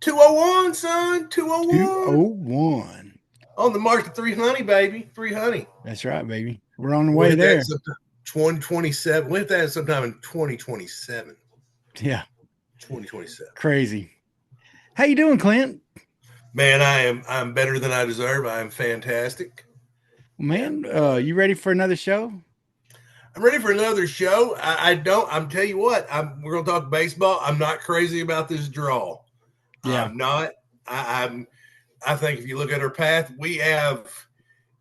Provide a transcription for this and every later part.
201, son. 201. 201. On the march to 300, baby. 300. That's right, baby. We're on the way there. 2027. We'll hit that sometime in 2027. Yeah. 2027. Crazy. How you doing, Clint? Man, I'm better than I deserve. I am fantastic. Man, you ready for another show? I'm ready for another show. I'm tell you what, we're gonna talk baseball. I'm not crazy about this draw. Yeah. I'm not. I think if you look at our path, we have,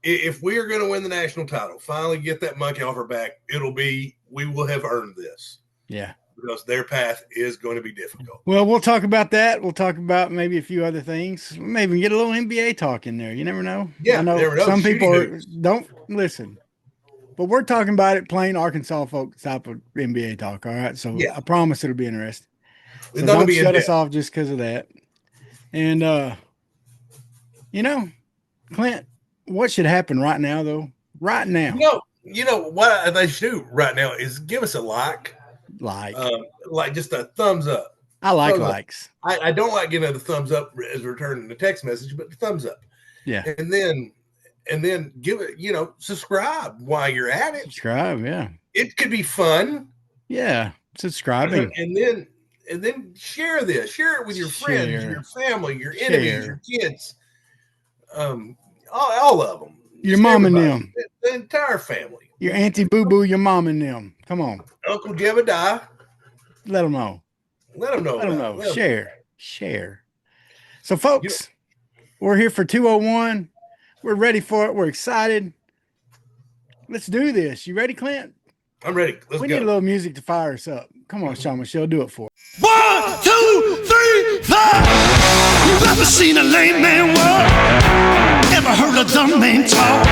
if we are going to win the national title, finally get that monkey off our back, we will have earned this. Yeah. Because their path is going to be difficult. Well, we'll talk about that. We'll talk about maybe a few other things. Maybe get a little NBA talk in there. You never know. Yeah, I know, never know. Some people don't listen. But we're talking about it plain Arkansas folk type of NBA talk, all right? So yeah. I promise it'll be interesting. So don't shut us off just because of that. And, Clint, what should happen right now, though? Right now. You know what they should do right now is give us a like. Like just a thumbs up. I like likes. I don't like giving the thumbs up as returning the text message, but the thumbs up. Yeah. And then give it, subscribe while you're at it. Subscribe, yeah. It could be fun. Yeah. Subscribing. And then share this. Share it with your friends, your family, your enemies, your kids. All of them. Your mom and them. The entire family. Your auntie Boo Boo, your mom and them. Come on. Uncle Jebediah. Let them know. Let them know. Share. So, folks, we're here for 201. We're ready for it. We're excited. Let's do this. You ready, Clint? I'm ready. Let's go. We need a little music to fire us up. Come on, Sean Michelle, do it for us. 1, 2, 3, 4. You've ever seen a lame man walk? Ever heard a dumb man talk?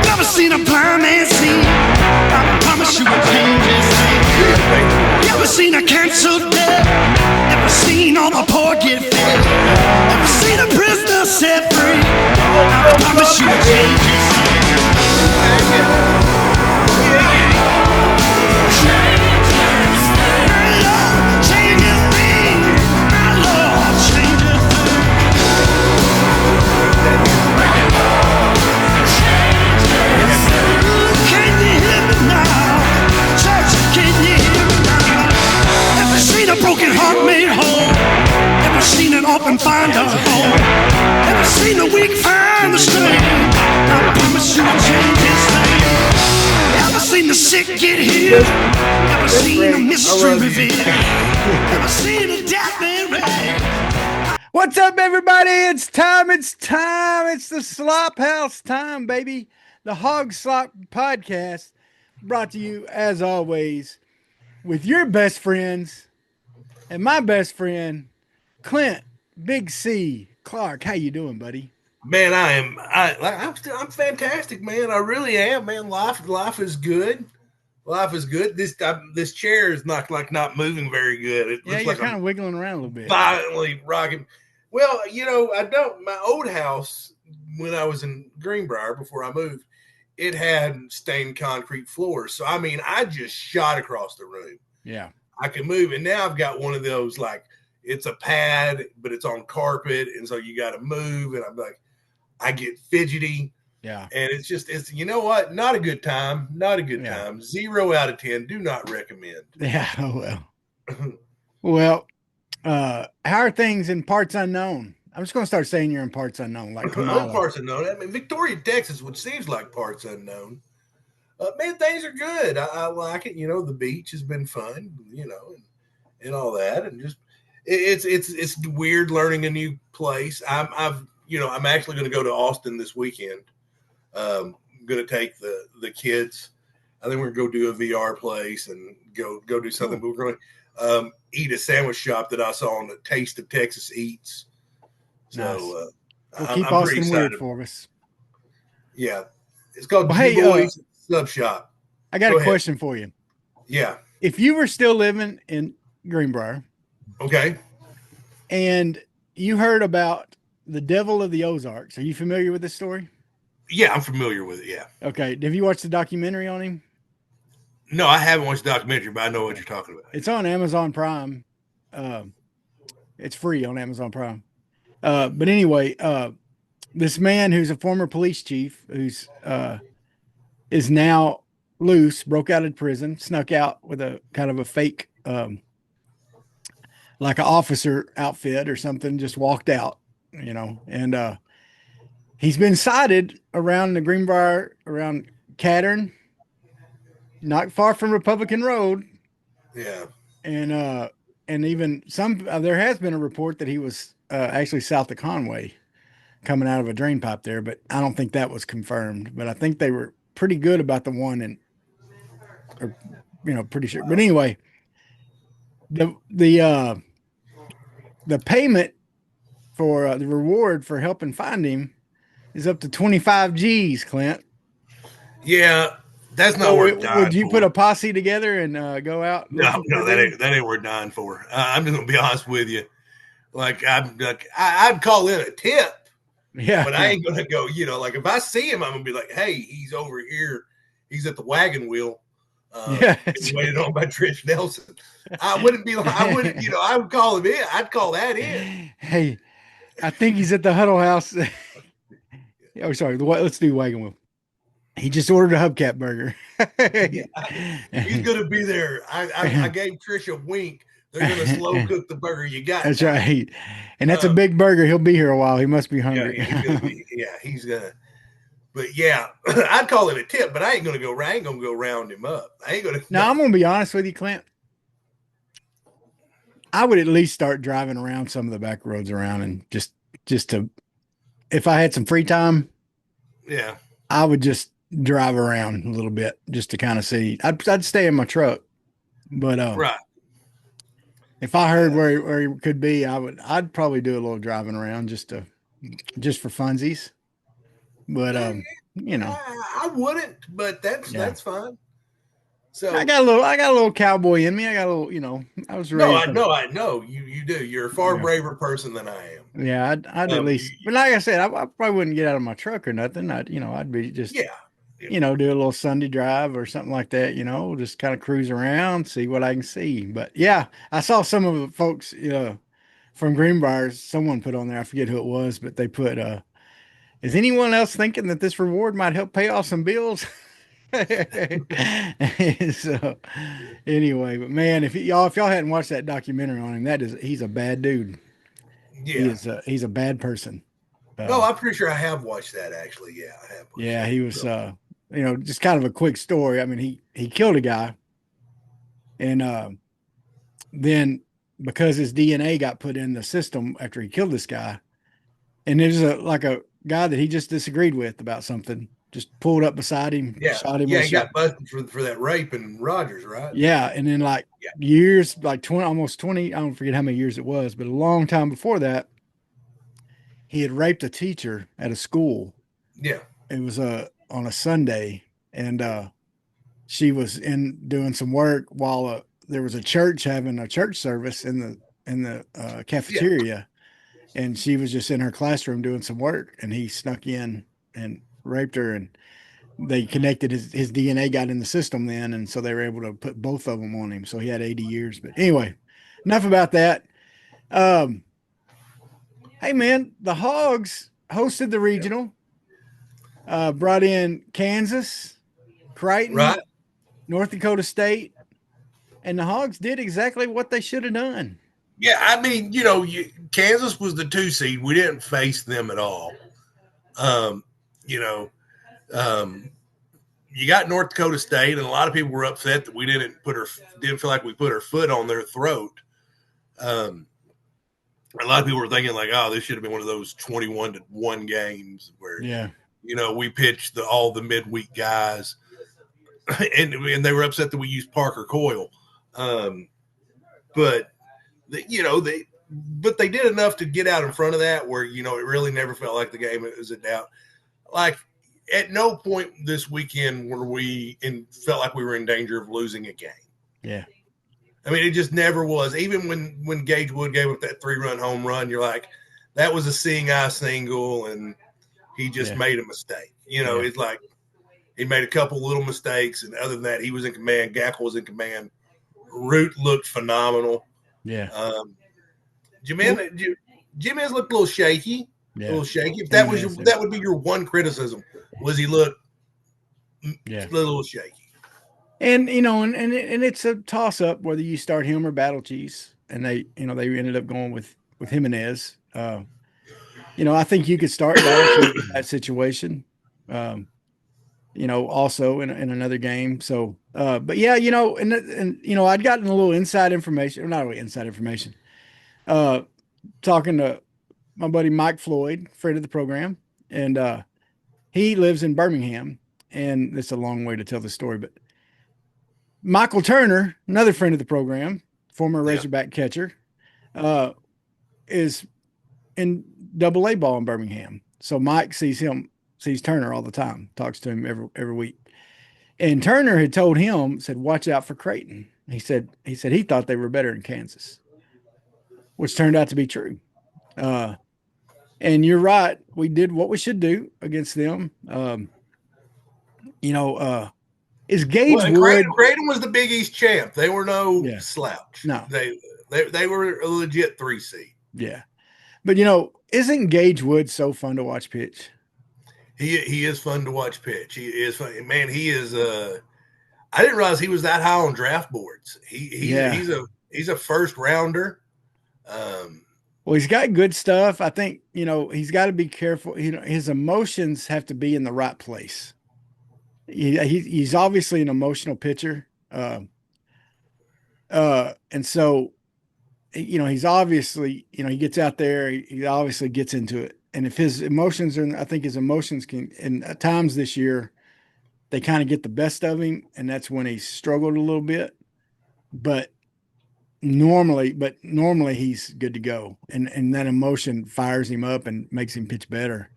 Never seen a blind man see? I promise you will change his name. You ever seen a cancer dead? Ever seen all the poor get fed? Ever seen a prisoner set free? I promise you will change his name. Broken heart made whole. Ever seen an orphan find a home? Ever seen a weak find the strength? I promise you will change his name. Ever seen the sick get healed? Ever seen a mystery revealed? Ever seen a death man raised? What's up, everybody? It's time. It's the Slop House time, baby. The Hawg Slop podcast brought to you, as always, with your best friends. And my best friend, Clint, Big C, Clark. How you doing, buddy? Man, I'm fantastic, man. I really am, man. Life is good. Life is good. This chair is not moving very good. It looks you're like kind of wiggling around a little bit. Violently rocking. Well, I don't. My old house, when I was in Greenbrier before I moved, it had stained concrete floors. So I just shot across the room. Yeah. I can move, and now I've got one of those, like, it's a pad, but it's on carpet, and so you got to move, and I'm like, I get fidgety. Yeah. And it's you know what? Not a good time. Not a good time. 0 out of 10. Do not recommend. Yeah, well. Well, how are things in parts unknown? I'm just going to start saying you're in parts unknown. Like parts unknown. Victoria, Texas, which seems like parts unknown. Man, things are good. I like it. The beach has been fun, and all that. And just it's weird learning a new place. I'm actually going to go to Austin this weekend. I'm going to take the kids. I think we're going to go do a VR place and go do something. But we're going to eat a sandwich shop that I saw on the Taste of Texas Eats. So we'll keep Austin weird for us. Yeah, it's called Boys Sub Shop. I got a question for you. Yeah. If you were still living in Greenbrier, okay, and you heard about the Devil of the Ozarks, are you familiar with this story? Yeah, I'm familiar with it. Yeah. Okay. Have you watched the documentary on him? No, I haven't watched the documentary, but I know what you're talking about. It's on Amazon Prime. It's free on Amazon Prime. But anyway, this man who's a former police chief who's is now loose, broke out of prison, snuck out with a kind of a fake like an officer outfit or something, just walked out, and he's been cited around the Greenbrier, around Cattern, not far from Republican Road. Yeah. And even there has been a report that he was actually south of Conway coming out of a drain pipe there, but I don't think that was confirmed. But I think they were pretty good about the one, pretty sure. But anyway, the payment for the reward for helping find him is up to 25 G's, Clint. Yeah, that's not worth dying. Would you put a posse together and go out? No, that ain't worth dying for. I'm just gonna be honest with you. I'd call in a tip. Yeah, but I ain't gonna go. Like if I see him, I'm gonna be like, "Hey, he's over here. He's at the wagon wheel." Waited on by Trish Nelson. I wouldn't. I would call him in. I'd call that in. Hey, I think he's at the Huddle House. Oh, sorry. Let's do wagon wheel. He just ordered a hubcap burger. He's gonna be there. I gave Trish a wink. They're gonna slow cook the burger. You got that's right, and that's a big burger. He'll be here a while. He must be hungry. He's gonna. But yeah, I'd call it a tip. But I ain't gonna go round him up. I ain't gonna. Now I'm gonna be honest with you, Clint. I would at least start driving around some of the back roads around, and just to, if I had some free time, yeah, I would just drive around a little bit just to kind of see. I'd stay in my truck, but right. If I heard where he could be, I'd probably do a little driving around just for funsies. But I wouldn't, but that's fine. So I got a little cowboy in me. I got a little, I was raised. I know you do. You're a far braver person than I am. Yeah, I'd at least. But like I said, I probably wouldn't get out of my truck or nothing. I'd be just do a little Sunday drive or something like that. Just kind of cruise around, see what I can see. But yeah, I saw some of the folks, from Greenbrier. Someone put on there. I forget who it was, but they put, "Is anyone else thinking that this reward might help pay off some bills?" So anyway, but man, if y'all hadn't watched that documentary on him, he's a bad dude. Yeah, he's a bad person. No, I'm pretty sure I have watched that actually. Yeah, I have. Yeah, he was. Just kind of a quick story. I mean, he killed a guy, and then because his DNA got put in the system after he killed this guy, and there's a guy that he just disagreed with about something. Just pulled up beside him, shot him. Yeah, he got busted for that rape in Rogers, right? Yeah, and then years, like 20, almost 20, I don't forget how many years it was, but a long time before that, he had raped a teacher at a school. Yeah. It was on a Sunday, and she was in doing some work while there was a church having a church service in the cafeteria, and she was just in her classroom doing some work, and he snuck in and raped her, and they connected his DNA got in the system then, and so they were able to put both of them on him. So he had 80 years. But anyway, enough about that. Hey man, the Hogs hosted the regional, brought in Kansas, Crichton, right, North Dakota State, and the Hogs did exactly what they should have done. Yeah, I mean, Kansas was the 2 seed. We didn't face them at all. You got North Dakota State, and a lot of people were upset that we didn't feel like we put our foot on their throat. A lot of people were thinking like, oh, this should have been one of those 21-1 games where, we pitched all the midweek guys, and they were upset that we used Parker Coyle. But they did enough to get out in front of that where, it really never felt like the game was in doubt. Like, at no point this weekend were we felt like we were in danger of losing a game. Yeah. I mean, it just never was. Even when Gage Wood gave up that 3-run home run, you're like, that was a seeing eye single, and he just made a mistake. It's like he made a couple little mistakes, and other than that, he was in command. Gackle was in command. Root looked phenomenal. Yeah. Jimenez looked a little shaky. Yeah. A little shaky. If that was that would be your one criticism, was he looked a little shaky. And and it's a toss up whether you start him or Battle Cheese, and they ended up going with Jimenez. I think you could start Battle Cheese in that situation. Also in another game. So, but yeah, and I'd gotten a little inside information, or not really inside information. Talking to my buddy Mike Floyd, friend of the program, and he lives in Birmingham, and it's a long way to tell the story, but Michael Turner, another friend of the program, former Razorback catcher, is in AA ball in Birmingham. So Mike sees Turner all the time, talks to him every week. And Turner had told him, said, watch out for Creighton. He said he thought they were better in Kansas, which turned out to be true. And you're right. We did what we should do against them. Is Gage Wood? Creighton was the Big East champ. They were no slouch. No, they were a legit 3 seed. Yeah, but isn't Gage Wood so fun to watch pitch? He is fun to watch pitch. He is fun. Man, he is. I didn't realize he was that high on draft boards. He's a first rounder. Well, he's got good stuff. I think he's got to be careful. His emotions have to be in the right place. He's obviously an emotional pitcher, and so he's obviously he gets out there. He obviously gets into it, and if his emotions are, I think his emotions can, and at times this year, they kind of get the best of him, and that's when he struggled a little bit. But normally he's good to go, and that emotion fires him up and makes him pitch better.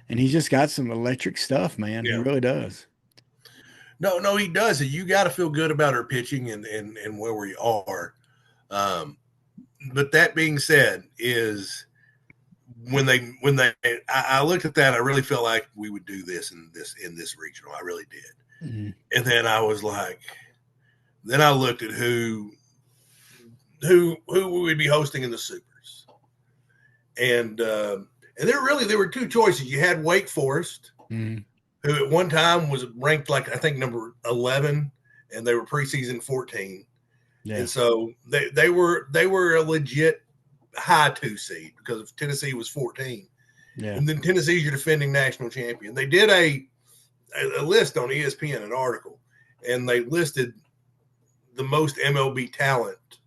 And he's just got some electric stuff, man. Yeah. He really does. No, he does. You got to feel good about our pitching and where we are. But that being said, is when I looked at that, I really felt like we would do this in this regional. I really did. Mm-hmm. And then I was like, then I looked at who we'd be hosting in the Supers, and there were 2 choices. You had Wake Forest. Mm-hmm. Who at one time was ranked I think number 11, and they were preseason 14. Yeah. And so they were a legit high 2 seed because Tennessee was 14. Yeah. And then Tennessee's your defending national champion. They did a list on ESPN, an article, and they listed the most MLB talent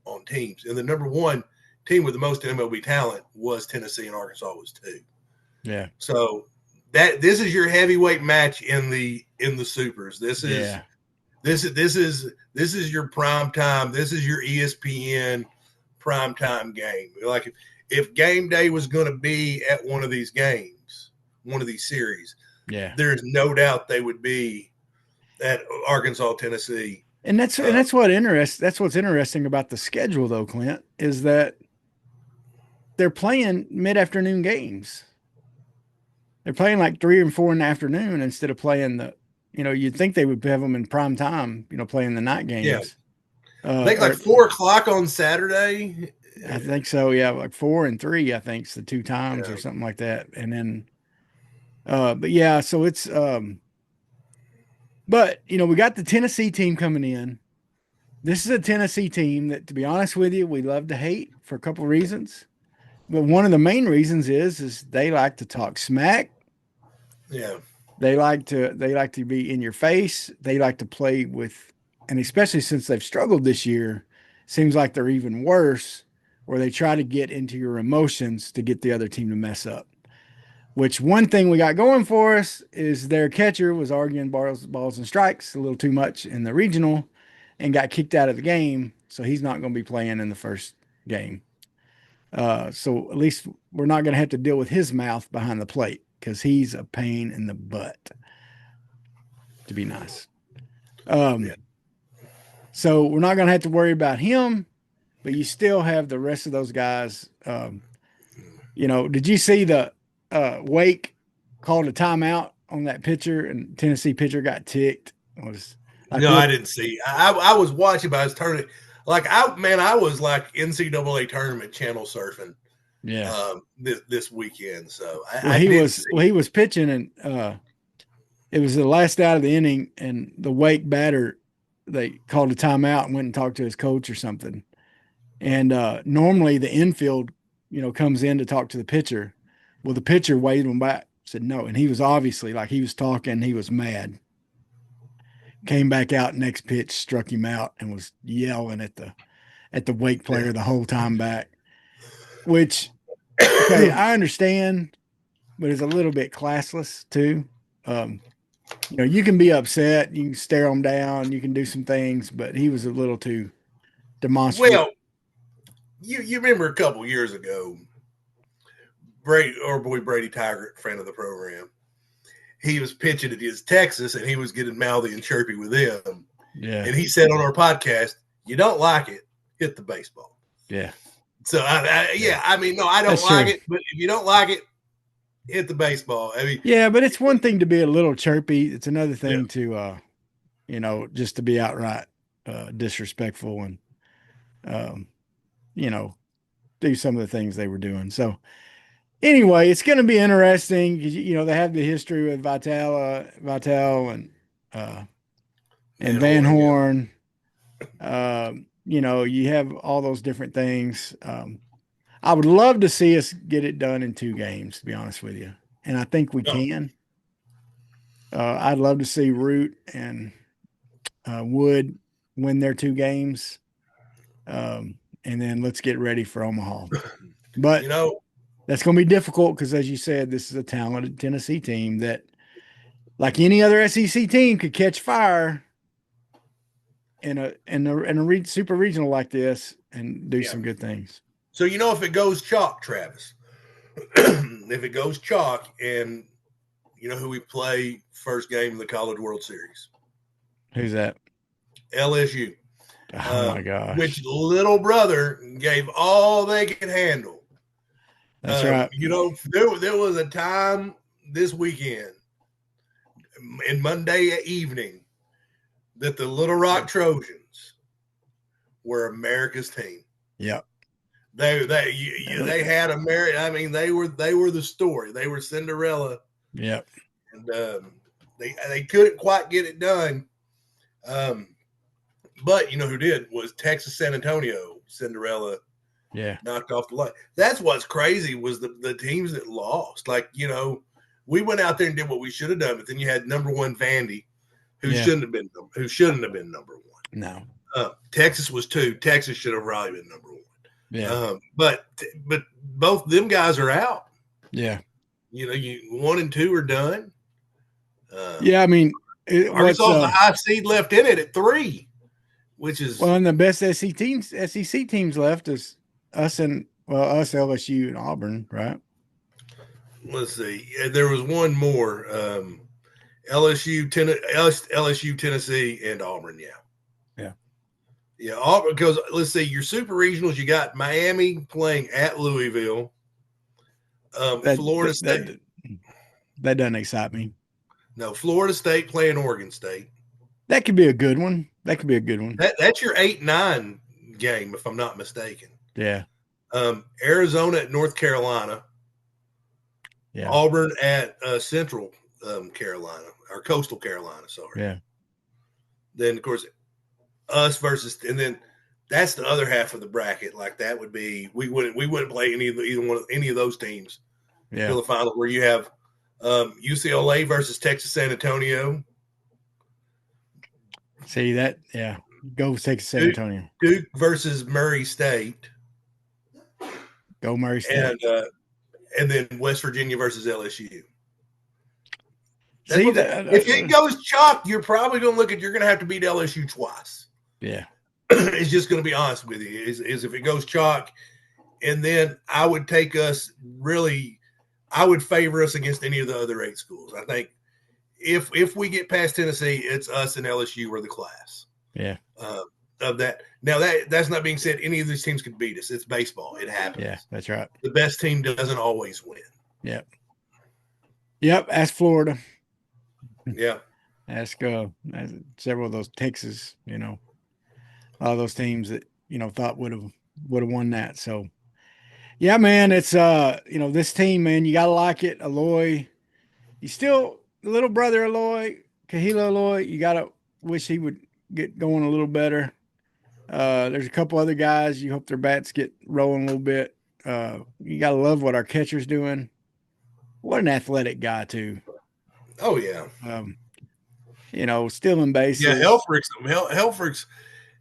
on teams. And the number 1 team with the most MLB talent was Tennessee, and Arkansas was 2. Yeah. So this is your heavyweight match in the Supers. This is your prime time. This is your ESPN prime time game. Like if game day was going to be at one of these games, one of these series, there's no doubt they would be at Arkansas, Tennessee. And that's what's interesting about the schedule though, Clint, is that they're playing mid-afternoon games. They're playing like 3 and 4 in the afternoon instead of playing you'd think they would have them in prime time, playing the night games. Yeah. I think like 4:00 on Saturday. I think so. Yeah. Like 4 and 3, I think, is the 2 times or something like that. And then, but yeah, so it's, but we got the Tennessee team coming in. This is a Tennessee team that, to be honest with you, we love to hate for a couple of reasons. But one of the main reasons is they like to talk smack. Yeah. They like to be in your face. They like to play with, and especially since they've struggled this year, seems like they're even worse, where they try to get into your emotions to get the other team to mess up. Which one thing we got going for us is their catcher was arguing balls and strikes a little too much in the regional and got kicked out of the game. So he's not going to be playing in the first game. So at least we're not going to have to deal with his mouth behind the plate because he's a pain in the butt, to be nice. So we're not going to have to worry about him, but you still have the rest of those guys. Did you see the Wake called a timeout on that pitcher and Tennessee pitcher got ticked? I didn't see. I was watching, but I I was like NCAA tournament channel surfing. Yeah. This weekend. So he was pitching, and it was the last out of the inning, and the Wake batter, they called a timeout and went and talked to his coach or something. And normally the infield, comes in to talk to the pitcher. Well, the pitcher waved him back, said no, and he was obviously like he was talking, he was mad. Came back out next pitch, struck him out, and was yelling at the Wake player the whole time back. Which, okay, I understand, but it's a little bit classless too. You can be upset, you can stare them down, you can do some things, but he was a little too demonstrative. Well, you remember a couple years ago, Brady Taggart, friend of the program, he was pitching against Texas, and he was getting mouthy and chirpy with them. Yeah. And he said on our podcast, "You don't like it, hit the baseball." Yeah. So I mean, no, I don't That's like true. it, but if you don't like it, hit the baseball. I mean, yeah, but it's one thing to be a little chirpy. It's another thing to, just to be outright disrespectful and, do some of the things they were doing. So anyway, it's going to be interesting because, they have the history with Vitale and Van Horn. You have all those different things. I would love to see us get it done in 2 games, to be honest with you. And I think we can. I'd love to see Root and Wood win their 2 games. And then let's get ready for Omaha. But, that's going to be difficult because, as you said, this is a talented Tennessee team that, like any other SEC team, could catch fire in a super regional like this and do some good things. So, if it goes chalk, Travis, if it goes chalk, and you know who we play first game of the College World Series? Who's that? LSU. Oh, my gosh. Which little brother gave all they could handle. That's right. There was a time this weekend and Monday evening that the Little Rock Trojans were America's team. Yep. They had America. I mean, they were the story. They were Cinderella. Yep. And they couldn't quite get it done. But who did was Texas San Antonio. Cinderella. Yeah. Knocked off the line. That's what's crazy was the teams that lost. Like, we went out there and did what we should have done, but then you had number 1 Vandy, who shouldn't have been number 1. No. Texas was 2. Texas should have probably been number 1. Yeah. But both them guys are out. Yeah. 1 and 2 are done. Yeah, I mean, Arkansas the high seed left in it at 3, which is and the best SEC teams left is us, LSU, and Auburn, right? Let's see. There was one more. LSU, Tennessee, and Auburn. Yeah. Auburn, because let's see, your super regionals. You got Miami playing at Louisville. Florida State. That doesn't excite me. No, Florida State playing Oregon State. That could be a good one. That's your 8-9 game, if I'm not mistaken. Yeah. Arizona at North Carolina. Yeah. Auburn at Central Carolina, or Coastal Carolina, sorry. Yeah. Then, of course, us versus, and then that's the other half of the bracket. Like that would be we wouldn't play any of those teams until the final, where you have UCLA versus Texas San Antonio. See that? Yeah. Go Texas San Antonio. Duke versus Murray State. Go Murray State. And then West Virginia versus LSU. See, if it goes chalk, you're probably going to have to beat LSU twice. Yeah. It's just going to be honest with you. Is if it goes chalk, and then I would favor us against any of the other 8 schools. I think if we get past Tennessee, it's us and LSU are the class. Yeah. Of that. Now that's not being said. Any of these teams could beat us. It's baseball. It happens. Yeah, that's right. The best team doesn't always win. Yep. Ask Florida. Yeah. Ask several of those Texas, a lot of those teams that thought would have won that. So yeah, man, it's this team, man, you gotta like it. Aloy, you still little brother Aloy, Kahila Aloy, you gotta wish he would get going a little better. There's a couple other guys. You hope their bats get rolling a little bit. You gotta love what our catcher's doing. What an athletic guy too. Oh yeah. Stealing bases. Yeah, Helfrich's.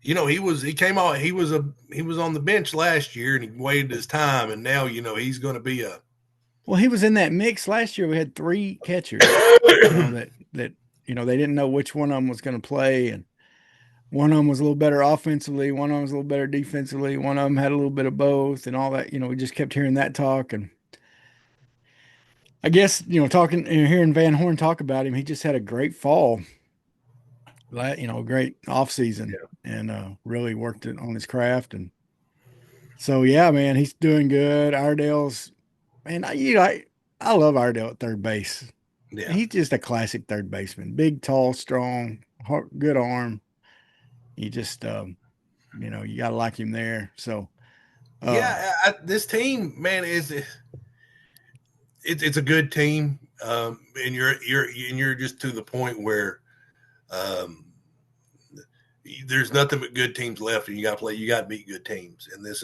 He came out. He was on the bench last year, and he waited his time, and now he's going to be a. Well, he was in that mix last year. We had 3 catchers. That they didn't know which one of them was going to play, and one of them was a little better offensively, one of them was a little better defensively, one of them had a little bit of both, and all that. We just kept hearing that talk, and I guess talking and hearing Van Horn talk about him, he just had a great fall. Great off season, and really worked it on his craft. And so, yeah, man, he's doing good. Iredale's, man, I love Iredale at third base. Yeah. He's just a classic third baseman. Big, tall, strong, good arm. He just, you got to like him there. So, this team, man, it's a good team. And you're just to the point where, there's nothing but good teams left, and you got to beat good teams. And this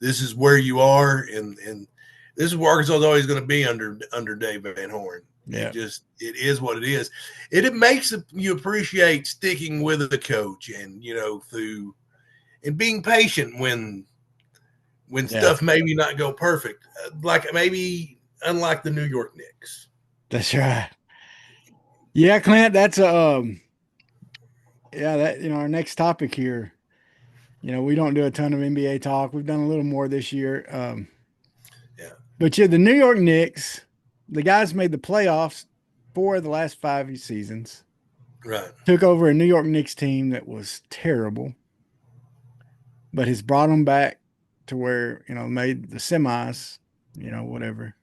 is where you are. And this is where Arkansas is always going to be under Dave Van Horn. Yeah. It is what it is. It makes you appreciate sticking with the coach and, through and being patient when stuff maybe not go perfect, like maybe unlike the New York Knicks. That's right. Yeah, Clint, that's our next topic here. We don't do a ton of NBA talk. We've done a little more this year. But the New York Knicks, the guys made the playoffs 4 of the last 5 seasons. Right. Took over a New York Knicks team that was terrible, but has brought them back to where, made the semis, whatever.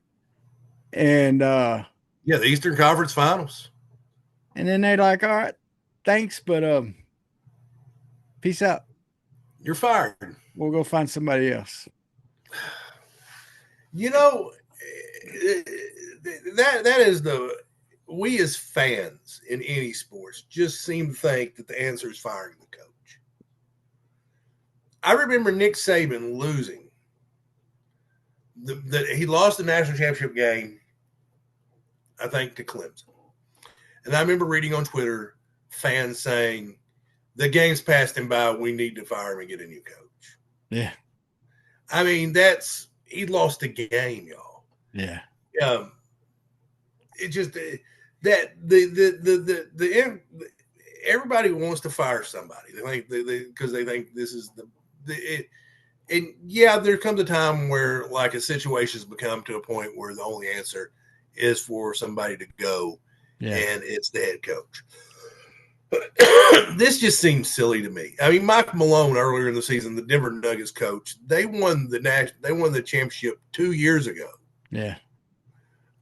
And the Eastern Conference Finals. And then they're like, all right, thanks, but peace out. You're fired. We'll go find somebody else. That is we as fans in any sports just seem to think that the answer is firing the coach. I remember Nick Saban losing. He lost the national championship game, I think, to Clemson. And I remember reading on Twitter fans saying, the game's passed him by. We need to fire him and get a new coach. Yeah. I mean, he lost a game, y'all. Yeah. It just that everybody wants to fire somebody. They think because they think this is there comes a time where like a situation's become to a point where the only answer is for somebody to go. Yeah. And it's the head coach. But this just seems silly to me. I mean, Mike Malone earlier in the season, the Denver Nuggets coach, they won the championship 2 years ago. Yeah.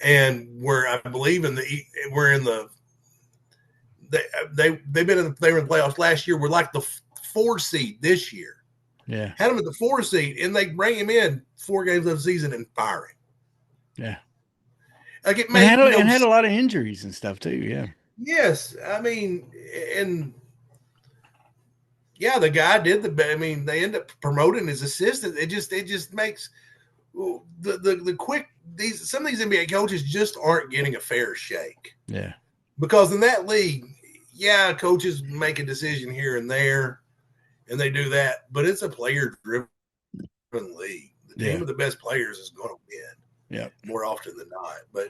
And where I believe they were in the playoffs last year. We're like the 4 seed this year. Yeah. Had him at the 4 seed, and they bring him in 4 games of the season and fire him. Yeah. Like it had a lot of injuries and stuff too. Yeah. Yes, I mean, and the guy did they end up promoting his assistant. It just makes the quick some of these NBA coaches just aren't getting a fair shake. Yeah, because in that league, coaches make a decision here and there, and they do that, but it's a player-driven league. The team of the best players is going to win. Yeah, more often than not. But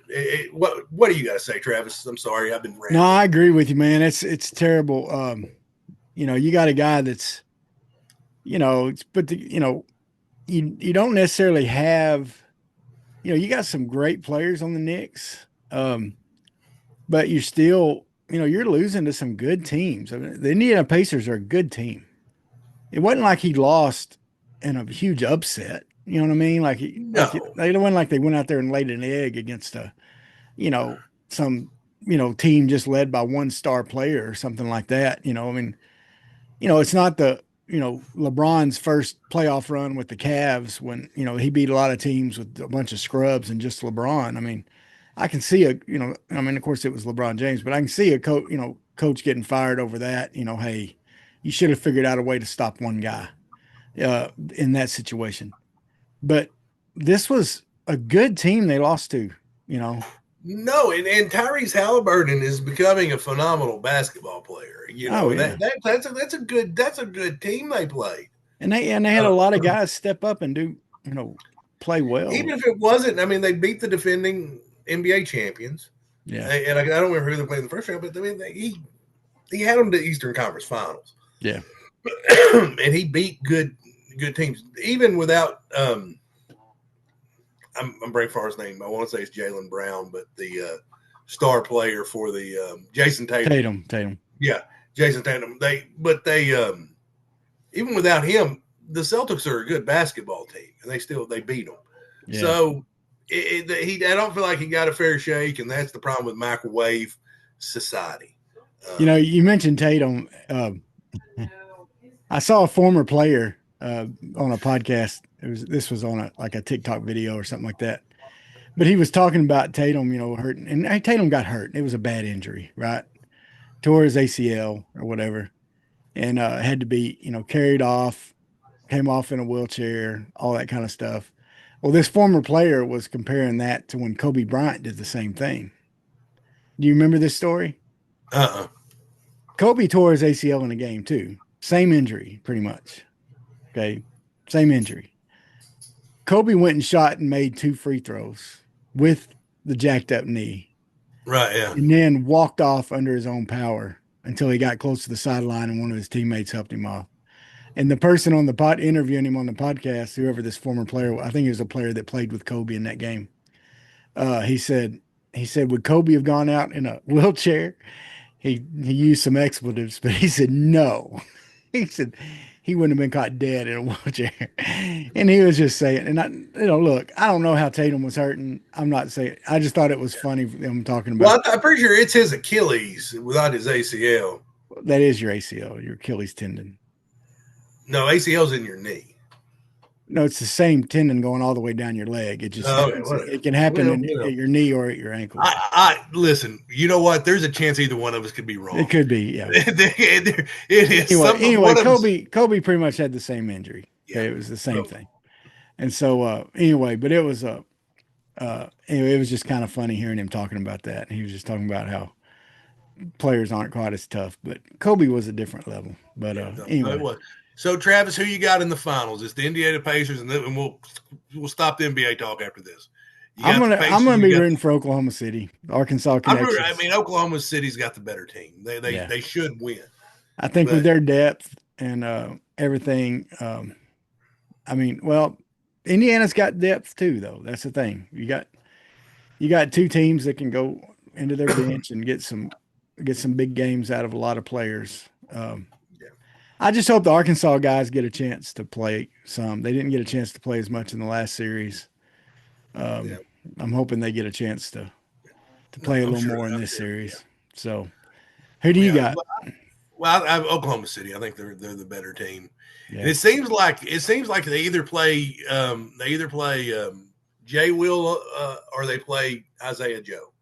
what do you got to say, Travis? I'm sorry, I've been rambling. No, I agree with you, man. It's terrible. You got a guy that's, you don't necessarily have, you got some great players on the Knicks, but you're still, you're losing to some good teams. I mean, the Indiana Pacers are a good team. It wasn't like he lost in a huge upset. You know what I mean? They wasn't like they went out there and laid an egg against some team just led by one star player or something like that. I mean, it's not the LeBron's first playoff run with the Cavs when, he beat a lot of teams with a bunch of scrubs and just LeBron. I mean, I can see of course it was LeBron James, but I can see a coach getting fired over that. Hey, you should have figured out a way to stop one guy in that situation. But this was a good team they lost to, No, and Tyrese Halliburton is becoming a phenomenal basketball player. That's a good team they played. And they had a lot of guys step up and do, play well. Even if it wasn't, they beat the defending NBA champions. Yeah. And I don't remember who they played in the first round, but he had them to Eastern Conference Finals. Yeah. And he beat good teams, even without I'm brain far's name. I want to say it's Jaylen Brown, but the star player for the Jason Tatum. Tatum. Yeah, Jason Tatum. They even without him, the Celtics are a good basketball team, and they beat them. Yeah. So I don't feel like he got a fair shake, and that's the problem with microwave society. You mentioned Tatum. I saw a former player on a podcast. This was on a TikTok video or something like that. But he was talking about Tatum, hurting, and Tatum got hurt. It was a bad injury, right? Tore his ACL or whatever, and had to be, carried off, came off in a wheelchair, all that kind of stuff. Well, this former player was comparing that to when Kobe Bryant did the same thing. Do you remember this story? Kobe tore his ACL in a game too. Same injury, pretty much. Okay, same injury. Kobe went and shot and made 2 free throws with the jacked up knee. Right, yeah. And then walked off under his own power until he got close to the sideline and one of his teammates helped him off. And the person on the interviewing him on the podcast, whoever this former player, I think he was a player that played with Kobe in that game. He said, would Kobe have gone out in a wheelchair? He used some expletives, but he said no. He said he wouldn't have been caught dead in a wheelchair. And he was just saying, and look, I don't know how Tatum was hurting. I'm not saying, I just thought it was funny them talking about. Well, I'm pretty sure it's his Achilles without his ACL. That is your ACL, your Achilles tendon. No, ACL's in your knee. No, it's the same tendon going all the way down your leg. It just it can happen at your knee or at your ankle. I listen. You know what? There's a chance either one of us could be wrong. It could be, yeah. It is. Anyway, Kobe pretty much had the same injury. Yeah. Okay, it was the same thing. And so but it was it was just kind of funny hearing him talking about that. And he was just talking about how players aren't quite as tough, but Kobe was a different level. But anyway. So, Travis, who you got in the finals? It's the Indiana Pacers, and we'll stop the NBA talk after this. I'm gonna be rooting for Oklahoma City, Arkansas Connections. Oklahoma City's got the better team. They should win. I think with their depth and everything. Indiana's got depth too, though. That's the thing. You got 2 teams that can go into their bench and get some big games out of a lot of players. I just hope the Arkansas guys get a chance to play some. They didn't get a chance to play as much in the last series. I'm hoping they get a chance to play a little more in this series. Yeah. So, who do you got? Well, I have Oklahoma City. I think they're the better team. Yeah. And it seems like they either play Jay Will or they play Isaiah Joe.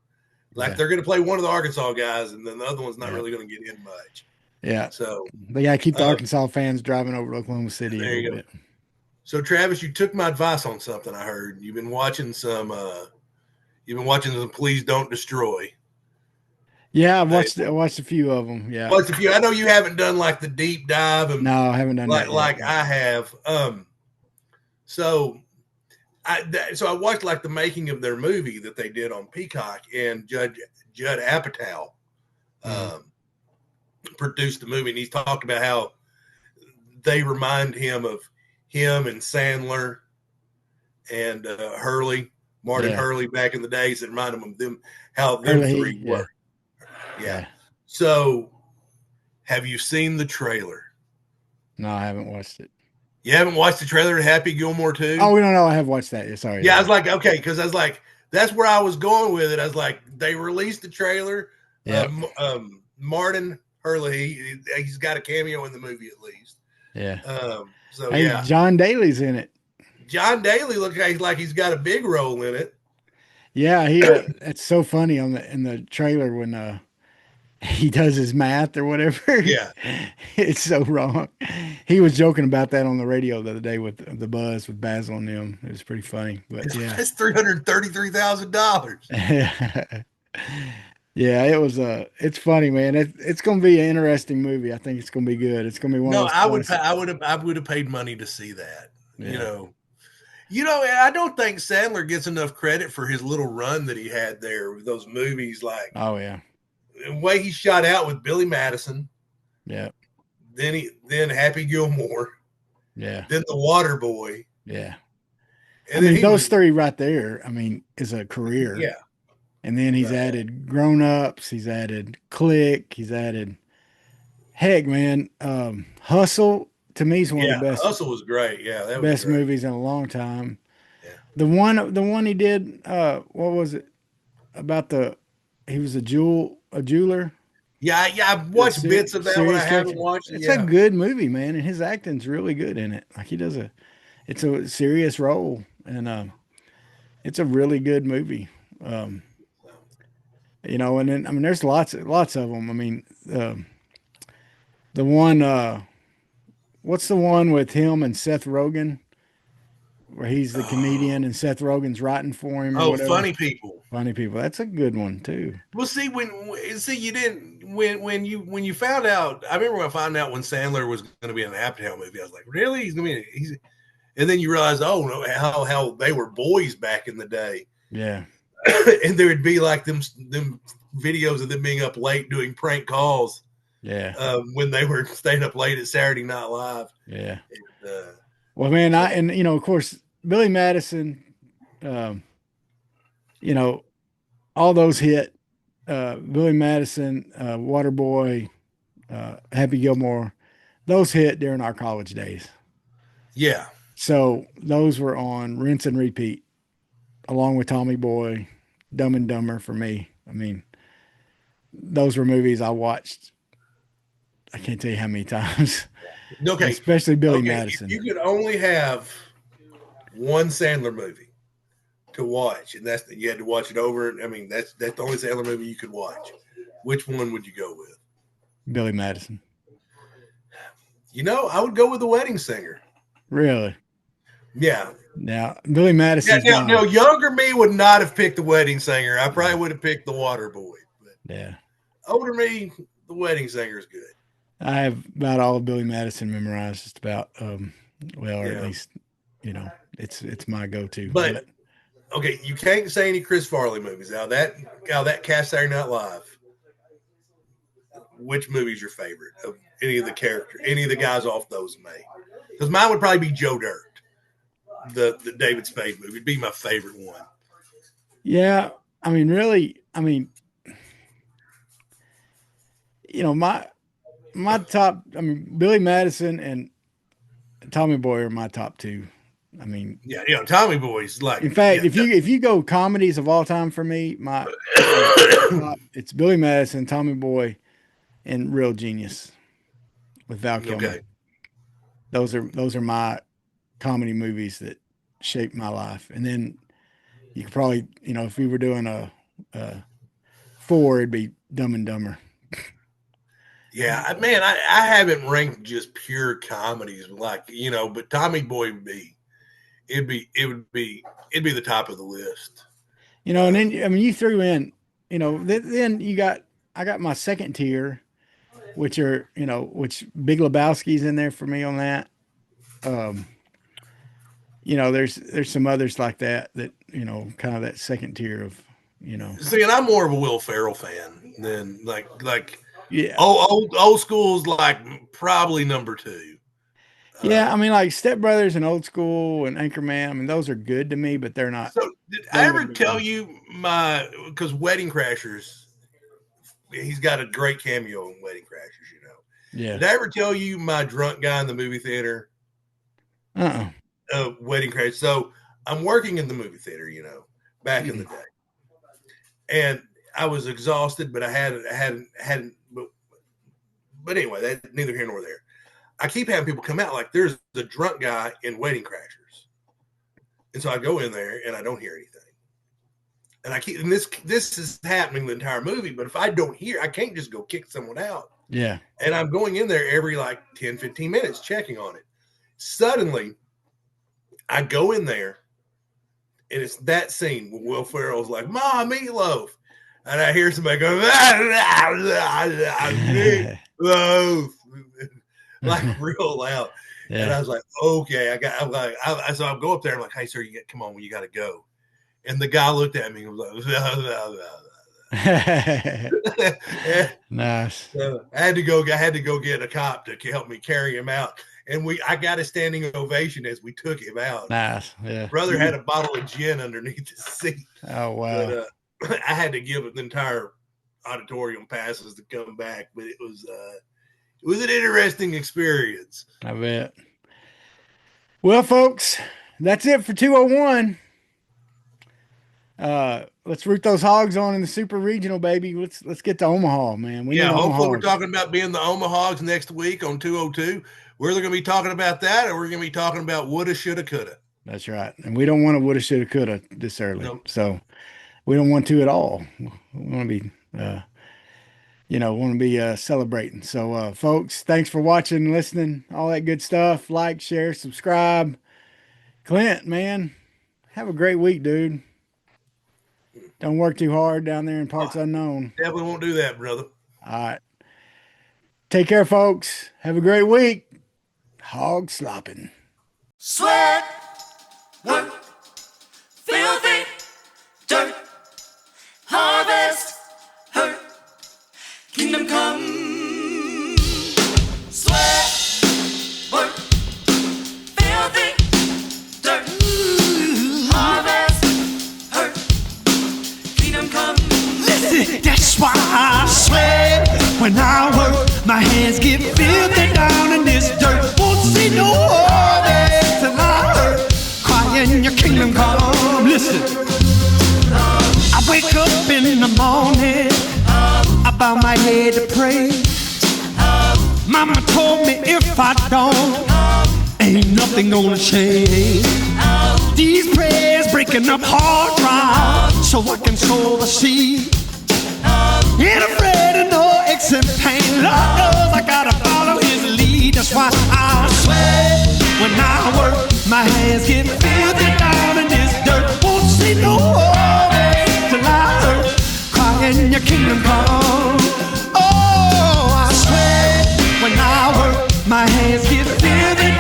They're going to play one of the Arkansas guys, and then the other one's not really going to get in much. Yeah. So they got to keep the Arkansas fans driving over to Oklahoma City. There you go. Bit. So Travis, you took my advice on something I heard. You've been watching some Please Don't Destroy. Yeah, I watched a few of them. Yeah. Watched a few. I know you haven't done like the deep dive. No, I haven't done that like I have. So I watched like the making of their movie that they did on Peacock, and Judd Apatow produced the movie, and he's talked about how they remind him of him and Sandler and Martin Hurley back in the days. That remind him of them, how them three were. Yeah. So, have you seen the trailer? No, I haven't watched it. You haven't watched the trailer to Happy Gilmore 2? Oh, no, I have watched that. Yeah, sorry. Yeah, I was like, okay, because I was like, that's where I was going with it. I was like, they released the trailer. Yeah. Martin Hurley, he's got a cameo in the movie at least. Yeah. So Hey, yeah, John Daly's in it. John Daly looks like he's got a big role in it. Yeah, it's so funny on the in the trailer when he does his math or whatever. Yeah, It's so wrong. He was joking about that on the radio the other day with the buzz with Basil and them. It was pretty funny. But yeah. it's $333,000. Yeah, it was it's funny, man. It's gonna be an interesting movie. I think it's gonna be good. It's gonna be one of No, those I would pay, classics. I would have paid money to see that. Yeah. I don't think Sandler gets enough credit for his little run that he had there with those movies, like Oh yeah. the way he shot out with Billy Madison, Yeah. then Happy Gilmore, Yeah. then The Water Boy, Yeah. and then he those was three right there, is a career. yeah. And then he's Right. added Grown Ups, he's added Click, he's added heck, man. Hustle to me is one of Yeah, the best Hustle was great. Yeah, that was best great. movies in a long time. Yeah. The one he did, what was it? About he was a jeweler. Yeah, I've watched bits of that one. I Serious haven't character. watched it. It's Yeah. a good movie, man, and his acting's really good in it. Like it's a serious role, and it's a really good movie. And then there's lots of them. The one, what's the one with him and Seth Rogen, where he's the comedian and Seth Rogen's writing for him or whatever? Funny people. Funny people. That's a good one too. Well, see, you didn't when you found out. I remember when I found out when Sandler was going to be in an Apatow movie. I was like, really? He's going to be? And then you realize, oh no, how they were boys back in the day. Yeah. And there would be like them videos of them being up late doing prank calls. Yeah. When they were staying up late at Saturday Night Live. Yeah. And, well, man, of course, Billy Madison, all those hit. Billy Madison, Waterboy, Happy Gilmore, those hit during our college days. Yeah. So those were on rinse and repeat, along with Tommy Boy, Dumb and Dumber for me. Those were movies I watched. I can't tell you how many times. Okay. Especially Billy Madison. If you could only have one Sandler movie to watch, and you had to watch it over. That's the only Sandler movie you could watch. Which one would you go with? Billy Madison. I would go with The Wedding Singer. Really? Yeah. Now, Billy Madison. Now, younger me would not have picked The Wedding Singer. I probably would have picked The Water Boy. But yeah. Older me, The Wedding Singer is good. I have about all of Billy Madison memorized, just about. Or at least, it's my go-to. But okay, you can't say any Chris Farley movies. Now that cast Saturday Night Live. Which movie's your favorite of any of the guys off those made? Because mine would probably be Joe Dirt, the David Spade movie. It'd be my favorite one. Yeah, really, my top. Billy Madison and Tommy Boy are my top two. Tommy Boy's like. In fact, if you go comedies of all time for me, it's Billy Madison, Tommy Boy, and Real Genius with Val Kilmer. Okay. Those are my comedy movies that shaped my life. And then you could probably, if we were doing a 4, it'd be Dumb and Dumber. Yeah, man, I haven't ranked just pure comedies but Tommy Boy would be the top of the list. And then you threw in, then I got my second tier, which are which Big Lebowski's in there for me on that. There's some others like that kind of that second tier of See, and I'm more of a Will Ferrell fan than like yeah. Old school's like probably number 2. Yeah, like Step Brothers and Old School and Anchorman. Those are good to me, but they're not. So did I ever tell you because Wedding Crashers, he's got a great cameo in Wedding Crashers, Yeah. Did I ever tell you my drunk guy in the movie theater? Wedding Crashers. So I'm working in the movie theater, back in the day, and I was exhausted, but I hadn't. But anyway, that's neither here nor there. I keep having people come out like there's the drunk guy in Wedding Crashers. And so I go in there and I don't hear anything. And this is happening the entire movie, but if I don't hear, I can't just go kick someone out. Yeah. And I'm going in there every like 10, 15 minutes checking on it. Suddenly, I go in there and it's that scene where Will Ferrell's like, Ma, meatloaf. And I hear somebody go, meatloaf. Like real loud. Yeah. And I was like, okay, so I'll go up there and I'm like, hey, sir, come on, you got to go. And the guy looked at me and was like, nice. So I had to go get a cop to help me carry him out. And I got a standing ovation as we took him out. Nice. Yeah. Brother had a bottle of gin underneath his seat. Oh, wow. But, I had to give the entire auditorium passes to come back, but it was an interesting experience. I bet. Well, folks, that's it for 201. Let's root those hogs on in the super regional, baby. Let's get to Omaha, man. Hopefully we're talking about being the Omahags next week on 202. We're either going to be talking about that or we're going to be talking about woulda, shoulda, coulda. That's right. And we don't want to woulda, shoulda, coulda this early. Nope. So we don't want to at all. We want to be, celebrating. So, folks, thanks for watching, listening, all that good stuff. Like, share, subscribe. Clint, man, have a great week, dude. Don't work too hard down there in parts unknown. Definitely won't do that, brother. All right. Take care, folks. Have a great week. Hog slopping. Sweat, work, filthy, dirt, harvest, hurt, kingdom come. Sweat, work, filthy, dirt, harvest, hurt, kingdom come. Listen, that's why I sweat when I work. My hands get filthy down in this dirt. Won't see no harvest till I hurt. Crying your kingdom come. Listen, I wake up in the morning, I bow my head to pray. Mama told me if I don't, ain't nothing gonna change. These prayers breaking up hard ground so I can sow the seed. Ain't afraid of no aches and pain. Lord knows I gotta follow his lead. That's why I sweat when I work. My hands get filthy down in this dirt. Won't see no harvest till I hurt. Crying your kingdom come. Oh, I sweat when I work. My hands get filthy